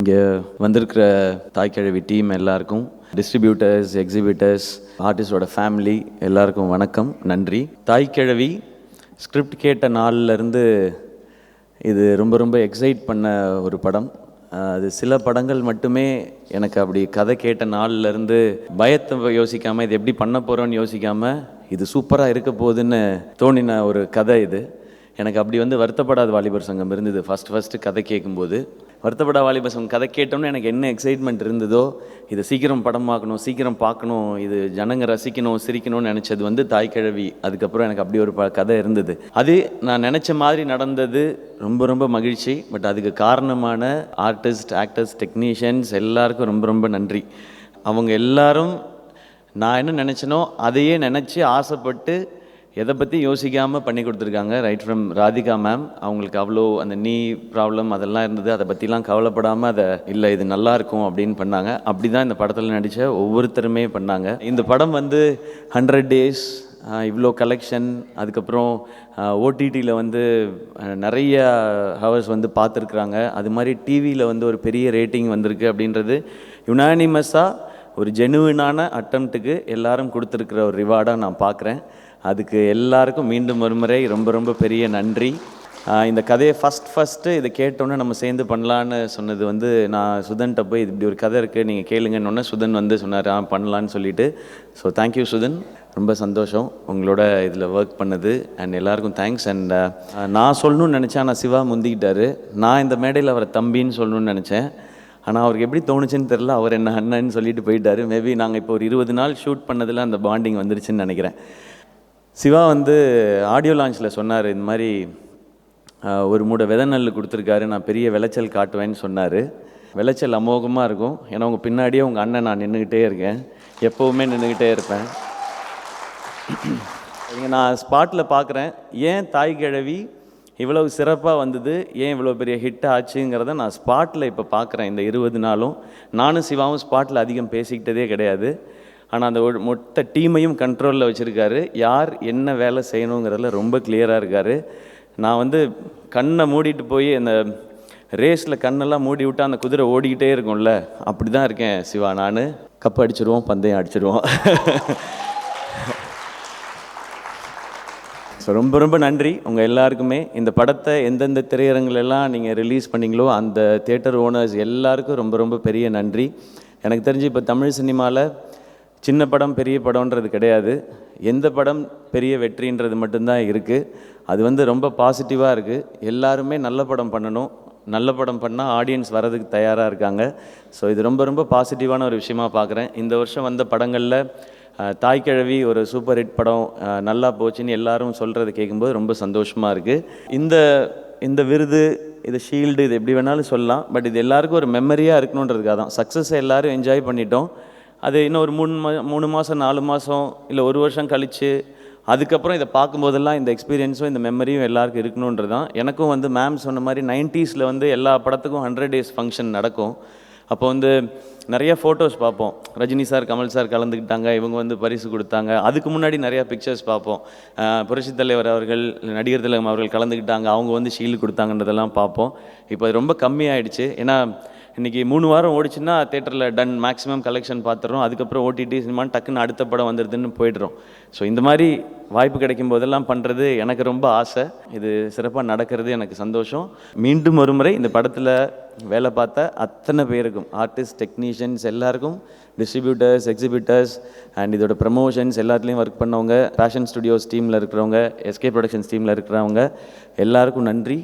இங்கே வந்திருக்கிற தாய்க்கிழவி டீம் எல்லாருக்கும், டிஸ்ட்ரிபியூட்டர்ஸ், எக்ஸிபிட்டர்ஸ், ஆர்டிஸ்டோட ஃபேமிலி எல்லாருக்கும் வணக்கம், நன்றி. தாய்க்கிழவி ஸ்கிரிப்ட் கேட்ட நாள்லேருந்து இது ரொம்ப ரொம்ப எக்ஸைட் பண்ண ஒரு படம். அது சில படங்கள் மட்டுமே எனக்கு அப்படி கதை கேட்ட நாள்லேருந்து பயத்தை யோசிக்காமல் இது எப்படி பண்ண போகிறோன்னு யோசிக்காமல் இது சூப்பராக இருக்க போகுதுன்னு தோணின ஒரு கதை இது. எனக்கு அப்படி வருத்தப்படாத வாலிபர் சங்கம் இருந்தது ஃபஸ்ட்டு கதை கேட்கும்போது. வருத்தப்படாத வாலிபர் சங்கம் கதை கேட்டோன்னு எனக்கு என்ன எக்ஸைட்மெண்ட் இருந்ததோ, இதை சீக்கிரம் படமாக்கணும், சீக்கிரம் பார்க்கணும், இது ஜனங்க ரசிக்கணும், சிரிக்கணும்னு நினச்சது தாய்க்கிழவி. அதுக்கப்புறம் எனக்கு அப்படி ஒரு கதை இருந்தது. அது நான் நினச்ச மாதிரி நடந்தது, ரொம்ப ரொம்ப மகிழ்ச்சி. பட் அதுக்கு காரணமான ஆர்டிஸ்ட், ஆக்டர்ஸ், டெக்னீஷியன்ஸ் எல்லாருக்கும் ரொம்ப ரொம்ப நன்றி. அவங்க எல்லாரும் நான் என்ன நினச்சனோ அதையே நினச்சி ஆசைப்பட்டு எதை பற்றி யோசிக்காமல் பண்ணி கொடுத்துருக்காங்க. ரைட் ஃப்ரம் ராதிகா மேம், அவங்களுக்கு அவ்வளோ அந்த நீ ப்ராப்ளம் அதெல்லாம் இருந்தது, அதை பற்றிலாம் கவலைப்படாமல் அதை இல்லை இது நல்லாயிருக்கும் அப்படின்னு பண்ணாங்க. அப்படி தான் இந்த படத்தில் நடித்த ஒவ்வொருத்தருமே பண்ணாங்க. இந்த படம் 100 days, இவ்வளோ கலெக்ஷன், அதுக்கப்புறம் ஓடிடியில் நிறைய ஹவர்ஸ் பார்த்துருக்குறாங்க. அது மாதிரி டிவியில் ஒரு பெரிய ரேட்டிங் வந்திருக்கு அப்படின்றது யுனானிமஸாக ஒரு ஜெனுவினான அட்டம்ப்ட்டுக்கு எல்லாரும் கொடுத்துருக்குற ஒரு ரிவார்டாக நான் பார்க்குறேன். அதுக்கு எல்லாருக்கும் மீண்டும் ஒரு முறை ரொம்ப ரொம்ப பெரிய நன்றி. இந்த கதையை ஃபஸ்ட்டு இதை கேட்டோன்னே நம்ம சேர்ந்து பண்ணலான்னு சொன்னது நான் சுதன்கிட்ட போய் இது இப்படி ஒரு கதை இருக்குது நீங்கள் கேளுங்கன்னொன்னே சுதன் சொன்னார் பண்ணலான்னு சொல்லிட்டு. ஸோ தேங்க்யூ சுதன், ரொம்ப சந்தோஷம் உங்களோட இதில் ஒர்க் பண்ணது. அண்ட் எல்லாருக்கும் தேங்க்ஸ். அண்ட் நான் சொல்லணும்னு நினச்சேன், ஆனால் சிவா முந்திக்கிட்டாரு. நான் இந்த மேடையில் அவரை தம்பின்னு சொல்லணும்னு நினச்சேன், ஆனால் அவருக்கு எப்படி தோணுச்சுன்னு தெரில, அவர் என்ன அண்ணன்னு சொல்லிட்டு போயிட்டார். மேபி நாங்கள் இப்போ ஒரு 20 நாள் ஷூட் பண்ணதில் அந்த பாண்டிங் வந்துருச்சுன்னு நினைக்கிறேன். சிவா ஆடியோ லான்ச்சில் சொன்னார், இந்த மாதிரி ஒரு மூடை விதை நெல் கொடுத்துருக்காரு, நான் பெரிய விளைச்சல் காட்டுவேன்னு சொன்னார். விளைச்சல் அமோகமாக இருக்கும். ஏன்னா உங்கள் பின்னாடியே உங்கள் அண்ணன் நான் நின்றுக்கிட்டே இருக்கேன், எப்போவுமே நின்றுக்கிட்டே இருப்பேன். இங்கே நான் ஸ்பாட்டில் பார்க்குறேன், ஏன் தாய்க்கிழவி இவ்வளவு சிறப்பாக வந்தது, ஏன் இவ்வளோ பெரிய ஹிட் ஆச்சுங்கிறத நான் ஸ்பாட்டில் இப்போ பார்க்குறேன். இந்த 20 நாளும் நானும் சிவாவும் ஸ்பாட்டில் அதிகம் பேசிக்கிட்டதே கிடையாது. ஆனால் அந்த மொத்த டீமையும் கண்ட்ரோலில் வச்சுருக்காரு. யார் என்ன வேலை செய்யணுங்கிறதுல ரொம்ப கிளியராக இருக்கார். நான் கண்ணை மூடிட்டு போய் அந்த ரேஸில் கண்ணெல்லாம் மூடி விட்டு அந்த குதிரை ஓடிக்கிட்டே இருக்கும்ல, அப்படி தான் இருக்கேன் சிவா. நான் கப்பு அடிச்சிடுவோம், பந்தயம் அடிச்சிடுவோம். ஸோ ரொம்ப ரொம்ப நன்றி உங்கள் எல்லாருக்குமே. இந்த படத்தை எந்தெந்த திரையரங்குலெல்லாம் நீங்கள் ரிலீஸ் பண்ணிங்களோ அந்த தியேட்டர் ஓனர்ஸ் எல்லாருக்கும் ரொம்ப ரொம்ப பெரிய நன்றி. எனக்கு தெரிஞ்சு இப்போ தமிழ் சினிமாவில் சின்ன படம் பெரிய படம்ன்றது கிடையாது, எந்த படம் பெரிய வெற்றின்றது மட்டும்தான் இருக்குது. அது ரொம்ப பாசிட்டிவாக இருக்குது. எல்லாருமே நல்ல படம் பண்ணணும், நல்ல படம் பண்ணால் ஆடியன்ஸ் வரதுக்கு தயாராக இருக்காங்க. ஸோ இது ரொம்ப ரொம்ப பாசிட்டிவான ஒரு விஷயமாக பார்க்குறேன். இந்த வருஷம் வந்த படங்களில் தாய்க்கிழவி ஒரு சூப்பர் ஹிட் படம், நல்லா போச்சுன்னு எல்லாரும் சொல்கிறது கேட்கும்போது ரொம்ப சந்தோஷமாக இருக்குது. இந்த விருது, இது ஷீல்டு, இது எப்படி வேணாலும் சொல்லலாம். பட் இது எல்லாருக்கும் ஒரு மெமரியாக இருக்கணுன்றதுக்காக தான். சக்ஸஸை எல்லோரும் என்ஜாய் பண்ணிட்டோம். அது இன்னும் ஒரு 3 மாதம் 4 மாதம் இல்லை 1 வருஷம் கழித்து அதுக்கப்புறம் இதை பார்க்கும்போதெல்லாம் இந்த எக்ஸ்பீரியன்ஸும் இந்த மெமரியும் எல்லாருக்கும் இருக்கணுன்றது தான். எனக்கும் மேம் சொன்ன மாதிரி 90s எல்லா படத்துக்கும் 100 days ஃபங்க்ஷன் நடக்கும். அப்போ நிறைய ஃபோட்டோஸ் பார்ப்போம். ரஜினி சார், கமல் சார் கலந்துக்கிட்டாங்க, இவங்க பரிசு கொடுத்தாங்க. அதுக்கு முன்னாடி நிறையா பிக்சர்ஸ் பார்ப்போம். புரட்சித் தலைவர் அவர்கள், நடிகர் திலகம் அவர்கள் கலந்துக்கிட்டாங்க, அவங்க ஷீல்டு கொடுத்தாங்கன்றதெல்லாம் பார்ப்போம். இப்போ அது ரொம்ப கம்மியாயிடுச்சு. ஏன்னா இன்றைக்கி 3 வாரம் ஓடிச்சுன்னா தேட்டரில் டன், மேக்ஸிமம் கலெக்ஷன் பார்த்துறோம். அதுக்கப்புறம் ஓடிடி சினிமான்னு டக்குன்னு அடுத்த படம் வந்துடுதுன்னு போய்ட்றோம். ஸோ இந்த மாதிரி வாய்ப்பு கிடைக்கும் போதெல்லாம் பண்ணுறது எனக்கு ரொம்ப ஆசை. இது சிறப்பாக நடக்கிறது எனக்கு சந்தோஷம். மீண்டும் ஒரு முறை இந்த படத்தில் வேலை பார்த்த அத்தனை பேருக்கும், ஆர்டிஸ்ட், டெக்னீஷியன்ஸ் எல்லாருக்கும், டிஸ்ட்ரிபியூட்டர்ஸ், எக்ஸிபிட்டர்ஸ் அண்ட் இதோட ப்ரமோஷன்ஸ் எல்லாத்துலேயும் ஒர்க் பண்ணவங்க, பேஷன் ஸ்டுடியோஸ் டீமில் இருக்கிறவங்க, எஸ்கே ப்ரொடக்ஷன்ஸ் டீமில் இருக்கிறவங்க எல்லாருக்கும் நன்றி.